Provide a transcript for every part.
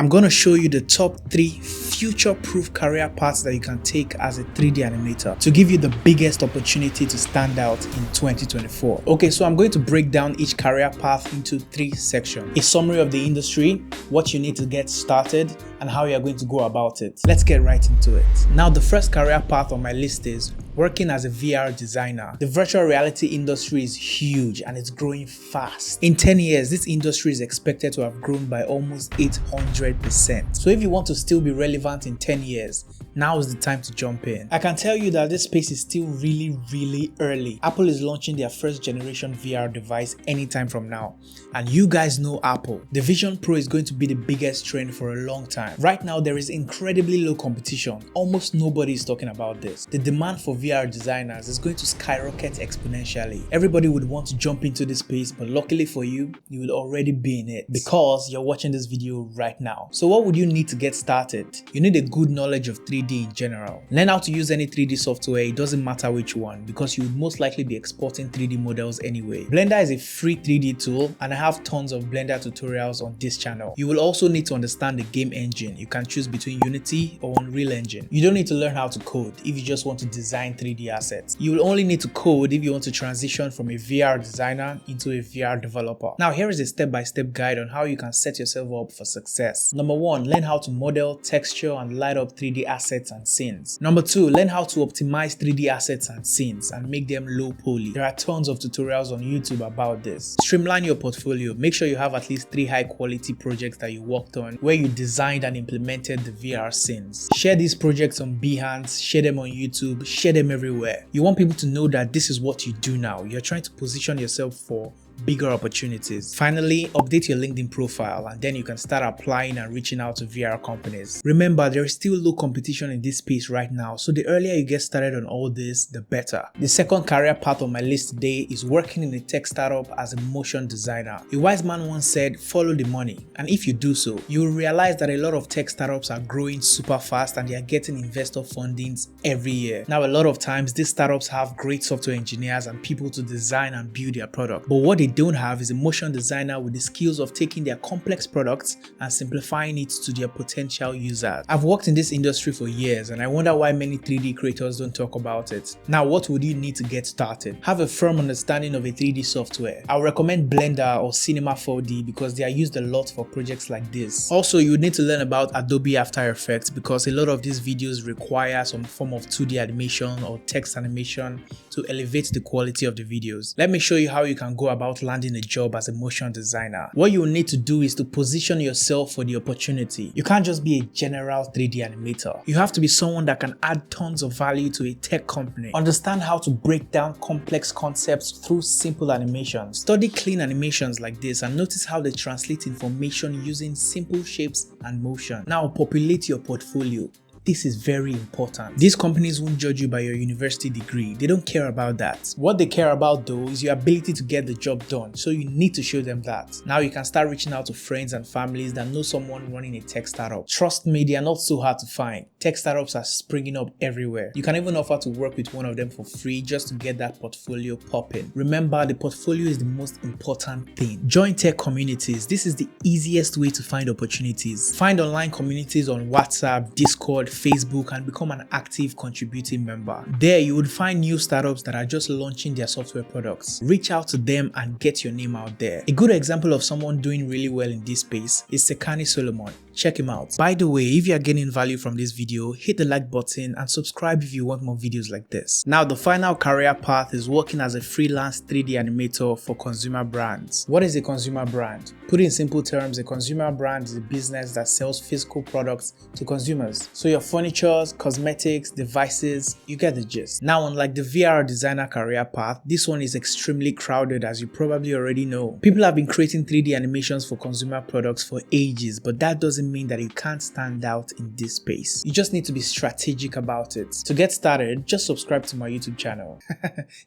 I'm going to show you the top 3 future-proof career paths that you can take as a 3D animator to give you the biggest opportunity to stand out in 2024. Okay, so I'm going to break down each career path into 3 sections. A summary of the industry, what you need to get started, and how you're going to go about it. Let's get right into it. Now, the first career path on my list is working as a VR designer. The virtual reality industry is huge and it's growing fast. In 10 years, this industry is expected to have grown by almost 800%. So if you want to still be relevant in 10 years, now is the time to jump in. I can tell you that this space is still really early. Apple is launching their first generation VR device anytime from now. And you guys know Apple. The Vision Pro is going to be the biggest trend for a long time. Right now, there is incredibly low competition. Almost nobody is talking about this. The demand for VR designers is going to skyrocket exponentially. Everybody would want to jump into this space, but luckily for you, you will already be in it because you're watching this video right now. So what would you need to get started? You need a good knowledge of 3D in general. Learn how to use any 3D software, it doesn't matter which one, because you would most likely be exporting 3D models anyway. Blender is a free 3D tool, and I have tons of Blender tutorials on this channel. You will also need to understand the game engine. You can choose between Unity or Unreal Engine. You don't need to learn how to code if you just want to design 3D assets. You will only need to code if you want to transition from a VR designer into a VR developer. Now, here is a step-by-step guide on how you can set yourself up for success. Number 1, learn how to model, texture, and light up 3D assets and scenes. Number 2, learn how to optimize 3D assets and scenes and make them low poly. There are tons of tutorials on YouTube about this. Streamline your portfolio. Make sure you have at least 3 high-quality projects that you worked on where you designed and implemented the VR scenes. Share these projects on Behance, share them on YouTube, share them everywhere. You want people to know that this is what you do now. You're trying to position yourself for bigger opportunities. Finally, update your LinkedIn profile and then you can start applying and reaching out to VR companies. Remember, there is still low competition in this space right now, so the earlier you get started on all this, the better. The second career path on my list today is working in a tech startup as a motion designer. A wise man once said, follow the money, and if you do so, you will realize that a lot of tech startups are growing super fast and they are getting investor fundings every year. Now, a lot of times these startups have great software engineers and people to design and build their product, but what they don't have is a motion designer with the skills of taking their complex products and simplifying it to their potential users. I've worked in this industry for years and I wonder why many 3D creators don't talk about it. Now, what would you need to get started? Have a firm understanding of a 3D software. I would recommend Blender or Cinema 4D because they are used a lot for projects like this. Also, you would need to learn about Adobe After Effects because a lot of these videos require some form of 2D animation or text animation to elevate the quality of the videos. Let me show you how you can go about landing a job as a motion designer. What you will need to do is to position yourself for the opportunity. You can't just be a general 3D animator. You have to be someone that can add tons of value to a tech company. Understand how to break down complex concepts through simple animations. Study clean animations like this and notice how they translate information using simple shapes and motion. Now populate your portfolio. This is very important. These companies won't judge you by your university degree. They don't care about that. What they care about though is your ability to get the job done. So you need to show them that. Now you can start reaching out to friends and families that know someone running a tech startup. Trust me, they are not so hard to find. Tech startups are springing up everywhere. You can even offer to work with one of them for free just to get that portfolio popping. Remember, the portfolio is the most important thing. Join tech communities. This is the easiest way to find opportunities. Find online communities on WhatsApp, Discord, Facebook, and become an active contributing member. There you would find new startups that are just launching their software products. Reach out to them and get your name out there. A good example of someone doing really well in this space is Sekani Solomon. Check him out. By the way, if you are getting value from this video, hit the like button and subscribe if you want more videos like this. Now, the final career path is working as a freelance 3D animator for consumer brands. What is a consumer brand? Put in simple terms, a consumer brand is a business that sells physical products to consumers. So your furniture, cosmetics, devices, you get the gist. Now, unlike the VR designer career path, this one is extremely crowded, as you probably already know. People have been creating 3D animations for consumer products for ages, but that doesn't mean that you can't stand out in this space. You just need to be strategic about it. To get started, just subscribe to my YouTube channel.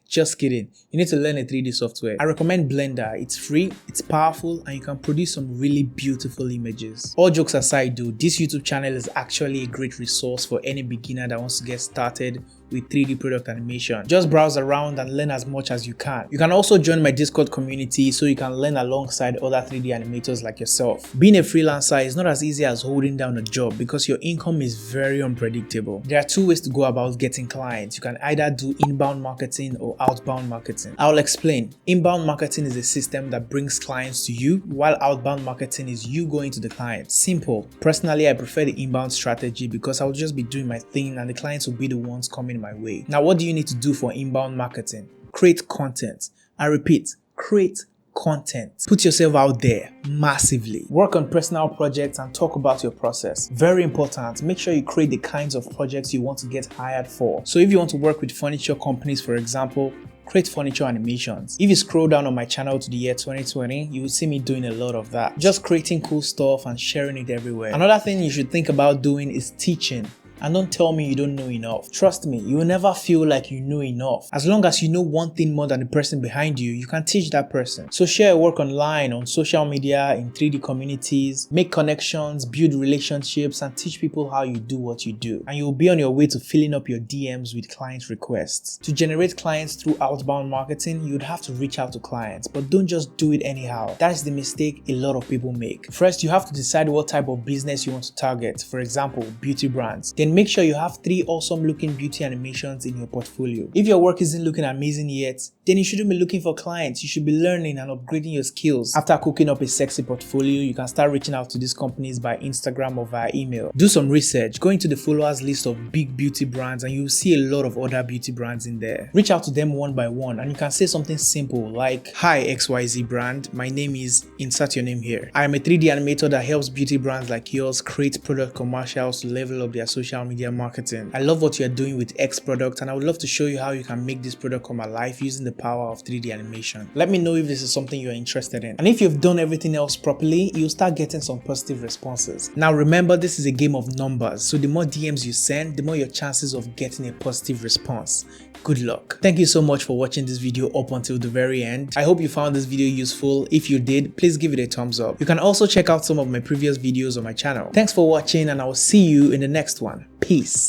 Just kidding. You need to learn a 3D software. I recommend Blender. It's free, it's powerful, and you can produce some really beautiful images. All jokes aside though, this YouTube channel is actually a great resource for any beginner that wants to get started with 3D product animation. Just browse around and learn as much as you can. You can also join my Discord community so you can learn alongside other 3D animators like yourself. Being a freelancer is not as easy as holding down a job because your income is very unpredictable. There are two ways to go about getting clients. You can either do inbound marketing or outbound marketing. I'll explain. Inbound marketing is a system that brings clients to you, while outbound marketing is you going to the client. Simple. Personally, I prefer the inbound strategy because I'll just be doing my thing and the clients will be the ones coming my way. Now, what do you need to do for inbound marketing? Create content. I repeat, create content. Put yourself out there massively. Work on personal projects and talk about your process. Very important. Make sure you create the kinds of projects you want to get hired for. So if you want to work with furniture companies, for example, create furniture animations. If you scroll down on my channel to the year 2020, you will see me doing a lot of that. Just creating cool stuff and sharing it everywhere. Another thing you should think about doing is teaching. And don't tell me you don't know enough. Trust me, you will never feel like you know enough. As long as you know one thing more than the person behind you, you can teach that person. So share your work online, on social media, in 3D communities, make connections, build relationships, and teach people how you do what you do. And you'll be on your way to filling up your DMs with client requests. To generate clients through outbound marketing, you'd have to reach out to clients, but don't just do it anyhow. That's the mistake a lot of people make. First, you have to decide what type of business you want to target. For example, beauty brands. Then make sure you have 3 awesome looking beauty animations in your portfolio. If your work isn't looking amazing yet, then you shouldn't be looking for clients. You should be learning and upgrading your skills. After cooking up a sexy portfolio, you can start reaching out to these companies by Instagram or via email. Do some research. Go into the followers list of big beauty brands and you'll see a lot of other beauty brands in there. Reach out to them one by one and you can say something simple like, "Hi XYZ brand, my name is," insert your name here. "I am a 3D animator that helps beauty brands like yours create product commercials to level up their social media marketing. I love what you are doing with X product and I would love to show you how you can make this product come alive using the power of 3D animation. Let me know if this is something you're interested in." And if you've done everything else properly, you'll start getting some positive responses. Now remember, this is a game of numbers, so the more DMs you send, the more your chances of getting a positive response. Good luck. Thank you so much for watching this video up until the very end. I hope you found this video useful. If you did, please give it a thumbs up. You can also check out some of my previous videos on my channel. Thanks for watching and I will see you in the next one. Peace.